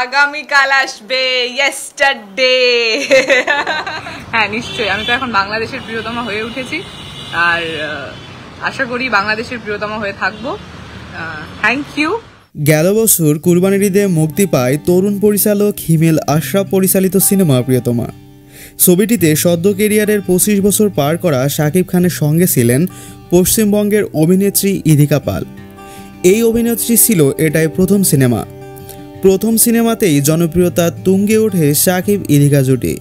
আগামীকাল আসবে ইয়েস্টারডে। হ্যাঁ নিশ্চয়ই, আমি তো এখন বাংলাদেশের প্রিয়তমা হয়ে উঠেছি আর আশা করি বাংলাদেশের প্রিয়তমা হয়ে থাকবো। Thank you. গেল বছর কুরবানির ঈদে মুক্তি পায় তরুণ পরিচালক হিমেল আশরাফ পরিচালিত সিনেমা প্রিয়তমা। ছবিটিতে সদ্য কেরিয়ারের 25 বছর পার করা শাকিব খানের সঙ্গে ছিলেন পশ্চিমবঙ্গের অভিনেত্রী ইদিকা পাল। এই অভিনেত্রী ছিল এটাই প্রথম সিনেমা। প্রথম সিনেমাতেই জনপ্রিয়তা তুঙ্গে ওঠে শাকিব ইদিকা জুটি।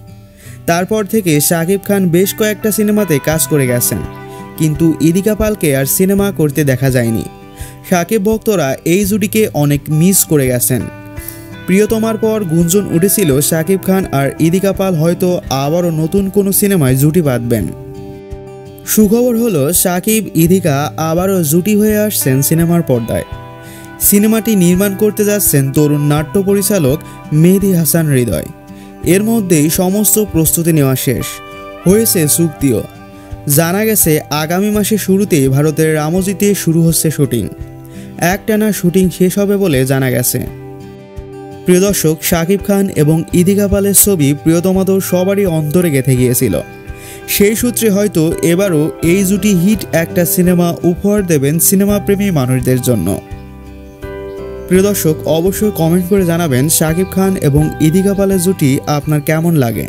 তারপর থেকে শাকিব খান বেশ কয়েকটা সিনেমাতে কাজ করে গেছেন, কিন্তু ইদিকা পালকে আর সিনেমা করতে দেখা যায়নি। শাকিব ভক্তরা এই জুটিকে অনেক মিস করে গেছেন। প্রিয়তমার পর গুঞ্জন উঠেছিল শাকিব খান আর ইদিকা পাল হয়তো আবারও নতুন কোনো সিনেমায় জুটি বাঁধবেন। সুখবর হলো শাকিব ইদিকা আবারও জুটি হয়ে আসছেন সিনেমার পর্দায়। সিনেমাটি নির্মাণ করতে যাচ্ছেন তরুণ নাট্য পরিচালক মেহেদী হাসান হৃদয়। এর মধ্যেই সমস্ত প্রস্তুতি নেওয়া শেষ হয়েছে, চুক্তিও জানা গেছে। আগামী মাসের শুরুতেই ভারতের রামোজিতে শুরু হচ্ছে শুটিং। একটানা শুটিং শেষ হবে বলে জানা গেছে। প্রিয় দর্শক, শাকিব খান এবং ইদিকা পালের ছবি প্রিয়তমাদের সবারই অন্তরে গেঁথে গিয়েছিল। সেই সূত্রে হয়তো এবারও এই জুটি হিট একটা সিনেমা উপহার দেবেন সিনেমা প্রেমী মানুষদের জন্য। প্রিয় দর্শক, অবশ্যই কমেন্ট করে জানাবেন শাকিব খান এবং ইদিকা পালের জুটি আপনার কেমন লাগে।